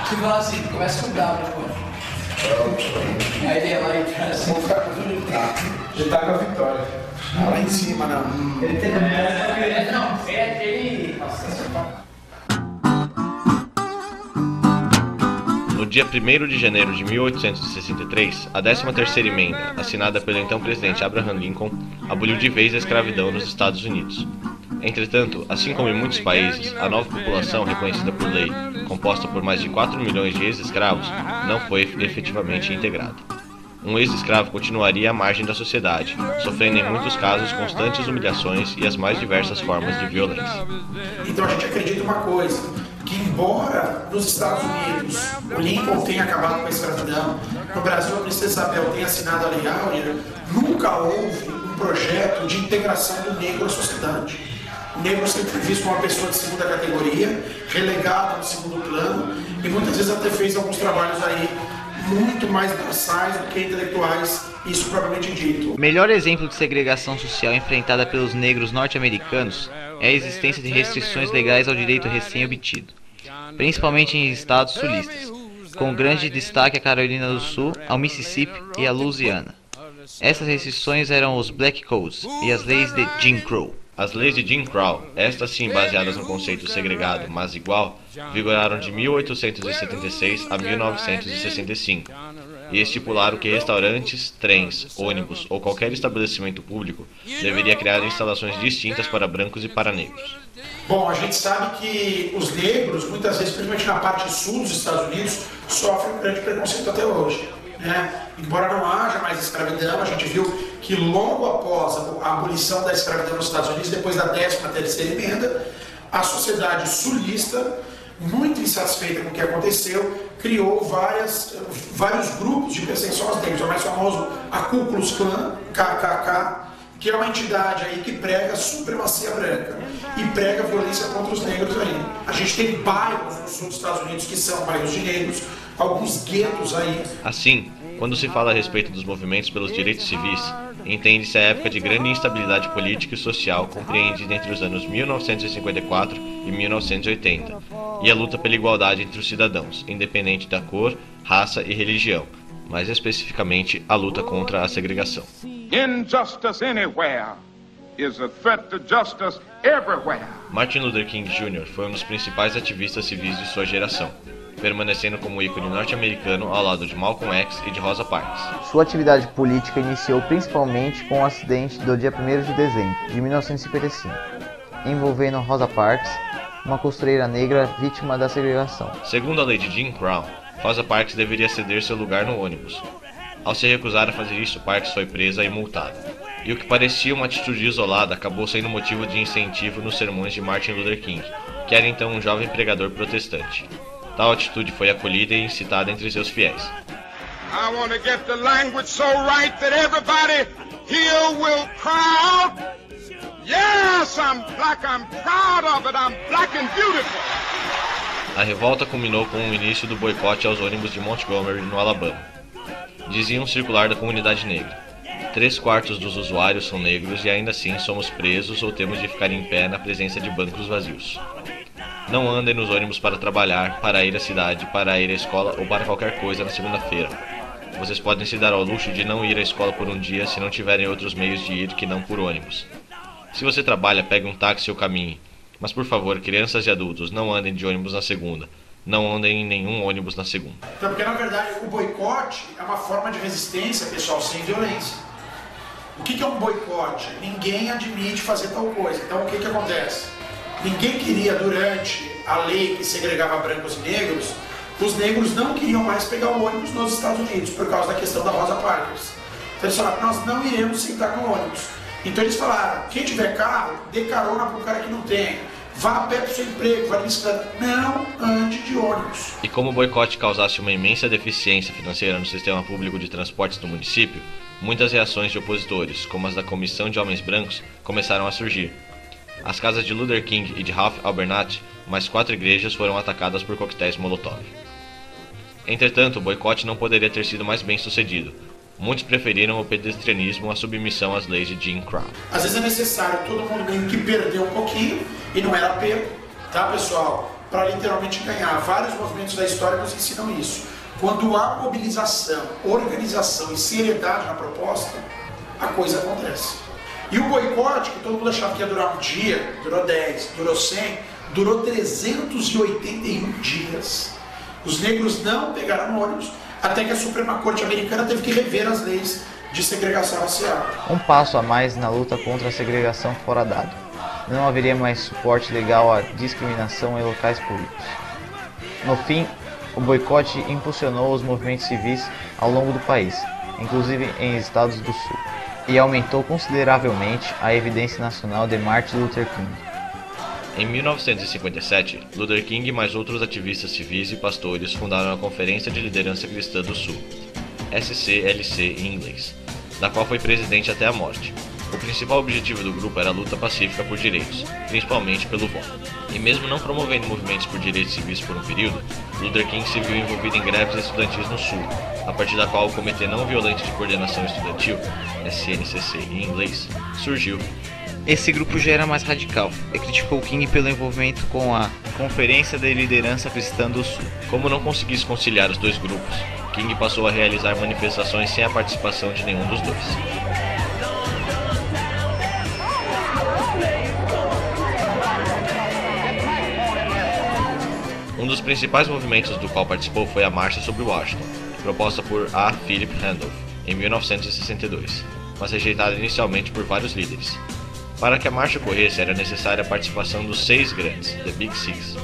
Tu fala assim, começa com W, pô. Aí ele é lá e traz assim. Vamos ficar com onde ele tá. Ele tá com a vitória. Ah, lá em cima, não. Ele tem... Não, ele... Nossa, No dia 1º de janeiro de 1863, a 13ª emenda, assinada pelo então presidente Abraham Lincoln, aboliu de vez a escravidão nos Estados Unidos. Entretanto, assim como em muitos países, a nova população reconhecida por lei, composta por mais de 4 milhões de ex-escravos, não foi efetivamente integrada. Um ex-escravo continuaria à margem da sociedade, sofrendo em muitos casos constantes humilhações e as mais diversas formas de violência. Então a gente acredita uma coisa, que embora nos Estados Unidos o Lincoln tenha acabado com a escravidão, no Brasil a Princesa Isabel tenha assinado a Lei Áurea, nunca houve um projeto de integração do negro à sociedade. O negro sempre foi visto como uma pessoa de segunda categoria, relegado no segundo plano, e muitas vezes até fez alguns trabalhos aí muito mais braçais do que intelectuais, isso propriamente dito. O melhor exemplo de segregação social enfrentada pelos negros norte-americanos é a existência de restrições legais ao direito recém-obtido, principalmente em estados sulistas, com grande destaque a Carolina do Sul, ao Mississippi e a Louisiana. Essas restrições eram os Black Codes e as leis de Jim Crow. As leis de Jim Crow, estas sim baseadas no conceito segregado, mas igual, vigoraram de 1876 a 1965 e estipularam que restaurantes, trens, ônibus ou qualquer estabelecimento público deveria criar instalações distintas para brancos e para negros. Bom, a gente sabe que os negros, muitas vezes, principalmente na parte sul dos Estados Unidos, sofrem um grande preconceito até hoje. Embora não haja mais escravidão, a gente viu que logo após a abolição da escravidão nos Estados Unidos, depois da 13ª emenda, a sociedade sulista, muito insatisfeita com o que aconteceu, criou vários grupos de perseguição aos negros. O mais famoso, a Ku Klux Klan, KKK, que é uma entidade aí que prega supremacia branca e prega violência contra os negros aí. A gente tem bairros no sul dos Estados Unidos que são bairros de negros, alguns guetos aí. Assim, quando se fala a respeito dos movimentos pelos direitos civis, entende-se a época de grande instabilidade política e social compreendida entre os anos 1954 e 1980, e a luta pela igualdade entre os cidadãos, independente da cor, raça e religião, mais especificamente a luta contra a segregação. Injustice anywhere is a threat to justice everywhere. Martin Luther King Jr. foi um dos principais ativistas civis de sua geração, permanecendo como ícone norte-americano ao lado de Malcolm X e de Rosa Parks. Sua atividade política iniciou principalmente com o acidente do dia 1º de dezembro de 1955, envolvendo Rosa Parks, uma costureira negra vítima da segregação. Segundo a lei de Jim Crow, Rosa Parks deveria ceder seu lugar no ônibus. Ao se recusar a fazer isso, Parks foi presa e multada. E o que parecia uma atitude isolada acabou sendo motivo de incentivo nos sermões de Martin Luther King, que era então um jovem pregador protestante. Tal atitude foi acolhida e incitada entre seus fiéis. I want to get the language so right that everybody here will cry out, yes, I'm black, I'm proud of it, I'm black and beautiful. A revolta culminou com o início do boicote aos ônibus de Montgomery, no Alabama. Diziam circular da comunidade negra: 3/4 dos usuários são negros e ainda assim somos presos ou temos de ficar em pé na presença de bancos vazios. Não andem nos ônibus para trabalhar, para ir à cidade, para ir à escola ou para qualquer coisa na segunda-feira. Vocês podem se dar ao luxo de não ir à escola por um dia se não tiverem outros meios de ir que não por ônibus. Se você trabalha, pegue um táxi ou caminhe. Mas por favor, crianças e adultos, não andem de ônibus na segunda. Não andem em nenhum ônibus na segunda. Então, porque na verdade o boicote é uma forma de resistência, pessoal, sem violência. O que é um boicote? Ninguém admite fazer tal coisa. Então o que acontece? Ninguém queria, durante a lei que segregava brancos e negros, os negros não queriam mais pegar o ônibus nos Estados Unidos, por causa da questão da Rosa Parks. Então eles falaram, nós não iremos sentar no ônibus. Então eles falaram, quem tiver carro, dê carona para o cara que não tem. Vá a pé para o seu emprego, vá de bicicleta. Não ande de ônibus. E como o boicote causasse uma imensa deficiência financeira no sistema público de transportes do município, muitas reações de opositores, como as da Comissão de Homens Brancos, começaram a surgir. As casas de Luther King e de Ralph Abernathy, mais 4 igrejas foram atacadas por coquetéis Molotov. Entretanto, o boicote não poderia ter sido mais bem sucedido. Muitos preferiram o pedestrianismo à submissão às leis de Jim Crow. Às vezes é necessário todo mundo meio que perder um pouquinho, e não era perda, tá pessoal? para literalmente ganhar. Vários movimentos da história nos ensinam isso. Quando há mobilização, organização e seriedade na proposta, a coisa acontece. E o boicote, que todo mundo achava que ia durar um dia, durou 10, durou 100, durou 381 dias. Os negros não pegaram ônibus, até que a Suprema Corte Americana teve que rever as leis de segregação racial. Um passo a mais na luta contra a segregação fora dado. Não haveria mais suporte legal à discriminação em locais públicos. No fim, o boicote impulsionou os movimentos civis ao longo do país, inclusive em estados do sul, e aumentou consideravelmente a evidência nacional de Martin Luther King. Em 1957, Luther King e mais outros ativistas civis e pastores fundaram a Conferência de Liderança Cristã do Sul, SCLC em inglês, da qual foi presidente até a morte. O principal objetivo do grupo era a luta pacífica por direitos, principalmente pelo voto. E mesmo não promovendo movimentos por direitos civis por um período, Luther King se viu envolvido em greves estudantis no Sul, a partir da qual o Comitê Não Violento de Coordenação Estudantil, SNCC em inglês, surgiu. Esse grupo já era mais radical e criticou King pelo envolvimento com a Conferência de Liderança Cristã do Sul. Como não conseguisse conciliar os dois grupos, King passou a realizar manifestações sem a participação de nenhum dos dois. Um dos principais movimentos do qual participou foi a Marcha sobre Washington, proposta por A. Philip Randolph em 1962, mas rejeitada inicialmente por vários líderes. Para que a marcha ocorresse era necessária a participação dos 6 grandes, The Big Six,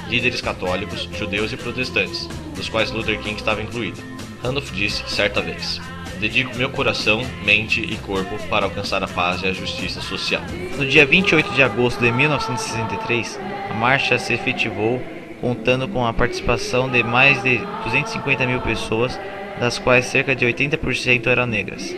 líderes católicos, judeus e protestantes, dos quais Luther King estava incluído. Randolph disse certa vez: "Dedico meu coração, mente e corpo para alcançar a paz e a justiça social." No dia 28 de agosto de 1963, a marcha se efetivou, contando com a participação de mais de 250 mil pessoas, das quais cerca de 80% eram negras.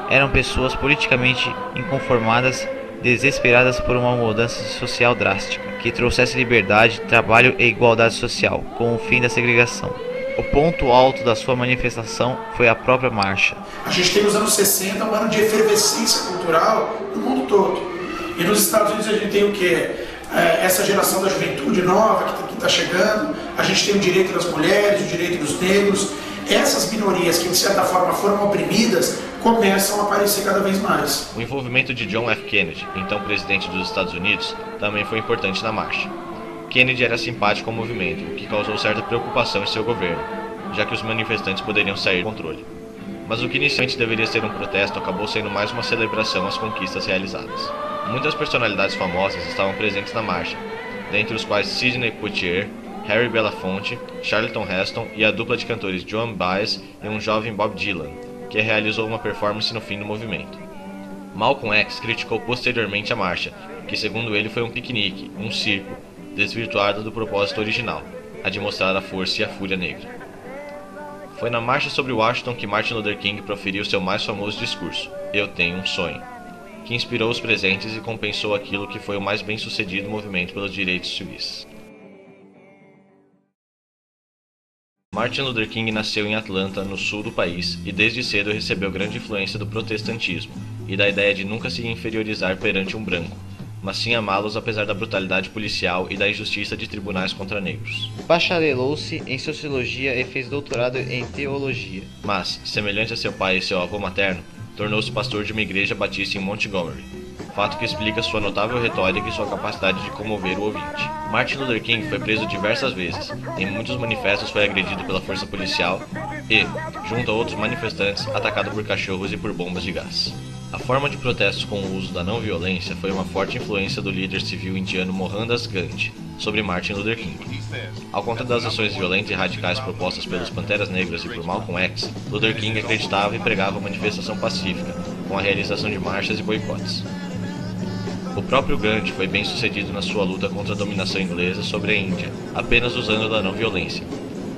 Eram pessoas politicamente inconformadas, desesperadas por uma mudança social drástica, que trouxesse liberdade, trabalho e igualdade social, com o fim da segregação. O ponto alto da sua manifestação foi a própria marcha. A gente tem nos anos 60 um ano de efervescência cultural no mundo todo. E nos Estados Unidos a gente tem o quê? Essa geração da juventude nova que está chegando, a gente tem o direito das mulheres, o direito dos negros. Essas minorias que de certa forma foram oprimidas começam a aparecer cada vez mais. O envolvimento de John F. Kennedy, então presidente dos Estados Unidos, também foi importante na marcha. Kennedy era simpático ao movimento, o que causou certa preocupação em seu governo, já que os manifestantes poderiam sair do controle. Mas o que inicialmente deveria ser um protesto acabou sendo mais uma celebração às conquistas realizadas. Muitas personalidades famosas estavam presentes na marcha, dentre os quais Sidney Poitier, Harry Belafonte, Charlton Heston e a dupla de cantores Joan Baez e um jovem Bob Dylan, que realizou uma performance no fim do movimento. Malcolm X criticou posteriormente a marcha, que segundo ele foi um piquenique, um circo, desvirtuado do propósito original, a de mostrar a força e a fúria negra. Foi na marcha sobre Washington que Martin Luther King proferiu seu mais famoso discurso, "Eu tenho um sonho", que inspirou os presentes e compensou aquilo que foi o mais bem-sucedido movimento pelos direitos civis. Martin Luther King nasceu em Atlanta, no sul do país, e desde cedo recebeu grande influência do protestantismo e da ideia de nunca se inferiorizar perante um branco, mas sim amá-los apesar da brutalidade policial e da injustiça de tribunais contra negros. Bacharelou-se em Sociologia e fez doutorado em Teologia. Mas, semelhante a seu pai e seu avô materno, tornou-se pastor de uma igreja batista em Montgomery, fato que explica sua notável retórica e sua capacidade de comover o ouvinte. Martin Luther King foi preso diversas vezes, em muitos manifestos foi agredido pela força policial e, junto a outros manifestantes, atacado por cachorros e por bombas de gás. A forma de protestos com o uso da não-violência foi uma forte influência do líder civil indiano Mohandas Gandhi sobre Martin Luther King. Ao contrário das ações violentas e radicais propostas pelos Panteras Negras e por Malcolm X, Luther King acreditava e pregava a manifestação pacífica, com a realização de marchas e boicotes. O próprio Gandhi foi bem sucedido na sua luta contra a dominação inglesa sobre a Índia, apenas usando da não-violência,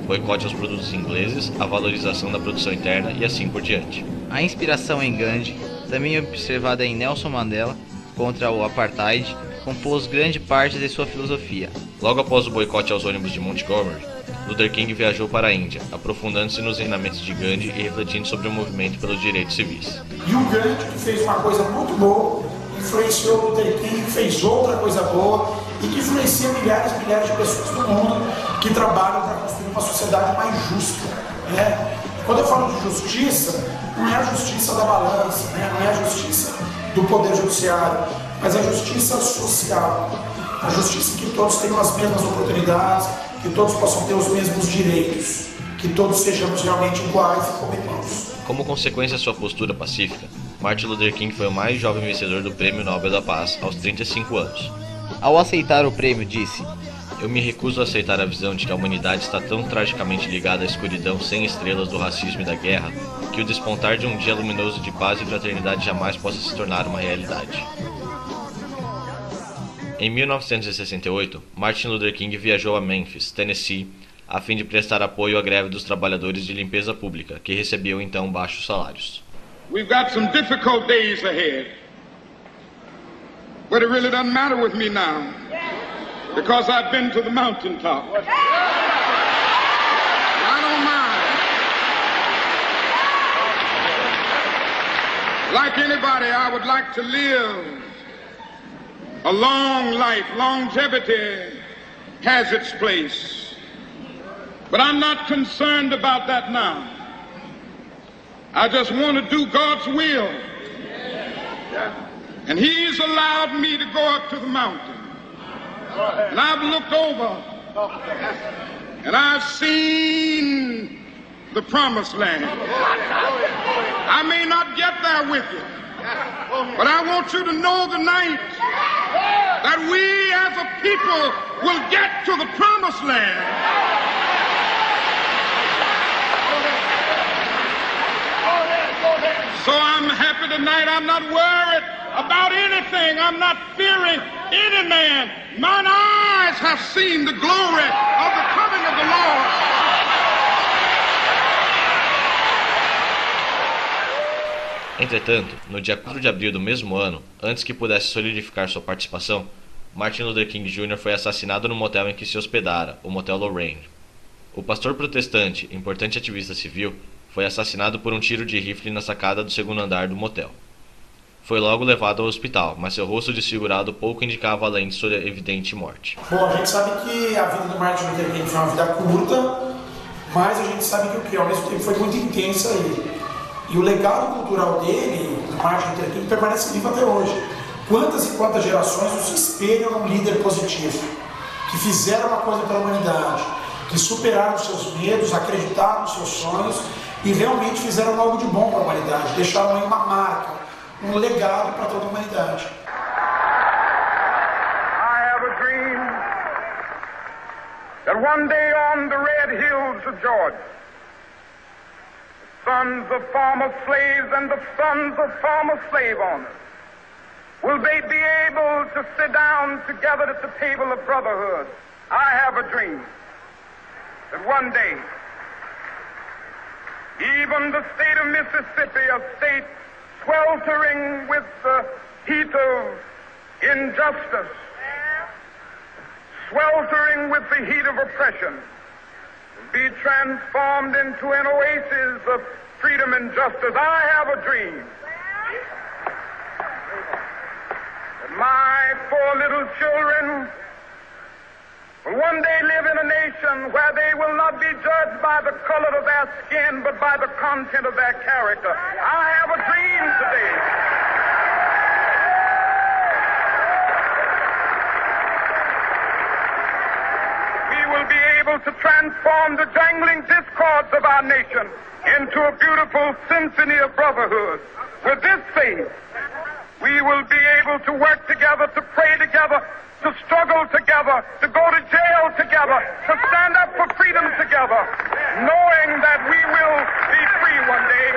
boicote aos produtos ingleses, a valorização da produção interna e assim por diante. A inspiração em Gandhi, também observada em Nelson Mandela contra o apartheid, compôs grande parte de sua filosofia. Logo após o boicote aos ônibus de Montgomery, Luther King viajou para a Índia, aprofundando-se nos ensinamentos de Gandhi e refletindo sobre o movimento pelos direitos civis. E o Gandhi, que fez uma coisa muito boa, influenciou o Luther King, fez outra coisa boa, e que influencia milhares e milhares de pessoas no mundo que trabalham para construir uma sociedade mais justa, né? Quando eu falo de justiça, não é a justiça da balança, né? Não é a justiça do poder judiciário, mas a justiça social, a justiça em que todos tenham as mesmas oportunidades, que todos possam ter os mesmos direitos, que todos sejamos realmente iguais e como irmãos. Como consequência de sua postura pacífica, Martin Luther King foi o mais jovem vencedor do Prêmio Nobel da Paz aos 35 anos. Ao aceitar o prêmio, disse: Eu me recuso a aceitar a visão de que a humanidade está tão tragicamente ligada à escuridão sem estrelas do racismo e da guerra, que o despontar de um dia luminoso de paz e fraternidade jamais possa se tornar uma realidade. Em 1968, Martin Luther King viajou a Memphis, Tennessee, a fim de prestar apoio à greve dos trabalhadores de limpeza pública, que recebiam então baixos salários. We've got some difficult days ahead, but it really doesn't matter with me now, because I've been to the mountaintop. I don't mind. Like anybody, I would like to live a long life. Longevity has its place. But I'm not concerned about that now. I just want to do God's will. And He's allowed me to go up to the mountain. And I've looked over and I've seen the promised land. I may not get there with you, but I want you to know tonight that we as a people will get to the promised land. So I'm happy tonight. I'm not worried about anything. I'm not fearing any man. Mine eyes have seen the glory of the coming of the Lord. Entretanto, no dia 4 de abril do mesmo ano, antes que pudesse solidificar sua participação, Martin Luther King Jr. foi assassinado no motel em que se hospedara, o Motel Lorraine. O pastor protestante, importante ativista civil, foi assassinado por um tiro de rifle na sacada do segundo andar do motel. Foi logo levado ao hospital, mas seu rosto desfigurado pouco indicava além de sua evidente morte. Bom, a gente sabe que a vida do Martin Luther King foi uma vida curta, mas a gente sabe que o que ao mesmo tempo foi muito intensa e o legado cultural dele, do Martin Luther King, permanece vivo até hoje. Quantas e quantas gerações nos espelham num líder positivo, que fizeram uma coisa pela humanidade, que superaram os seus medos, acreditaram nos seus sonhos e realmente fizeram algo de bom para a humanidade, deixaram aí uma marca, um legado para toda a humanidade. I have a dream that one day on the red hills of Georgia, the sons of former slaves and the sons of former slave owners, will they be able to sit down together at the table of brotherhood? I have a dream that one day, even the state of Mississippi, a state sweltering with the heat of injustice, sweltering with the heat of oppression, will be transformed into an oasis of freedom and justice. I have a dream that my 4 little children will one day live in a nation where they will not be judged by the color of their skin, but by the content of their character. I have a dream today. We will be able to transform the jangling discords of our nation into a beautiful symphony of brotherhood. With this faith, we will be able to work together, to pray together, to struggle together, to go to jail together, to stand up for freedom together, knowing that we will be free one day.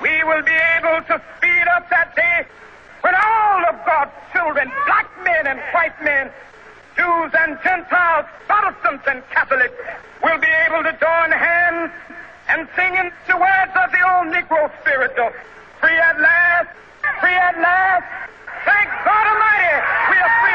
We will be able to speed up that day when all of God's children, black men and white men, Jews and Gentiles, Protestants and Catholics, will be able to join hands and sing in the words of the old Negro spiritual, free at last, free at last. Thank God Almighty, we are free.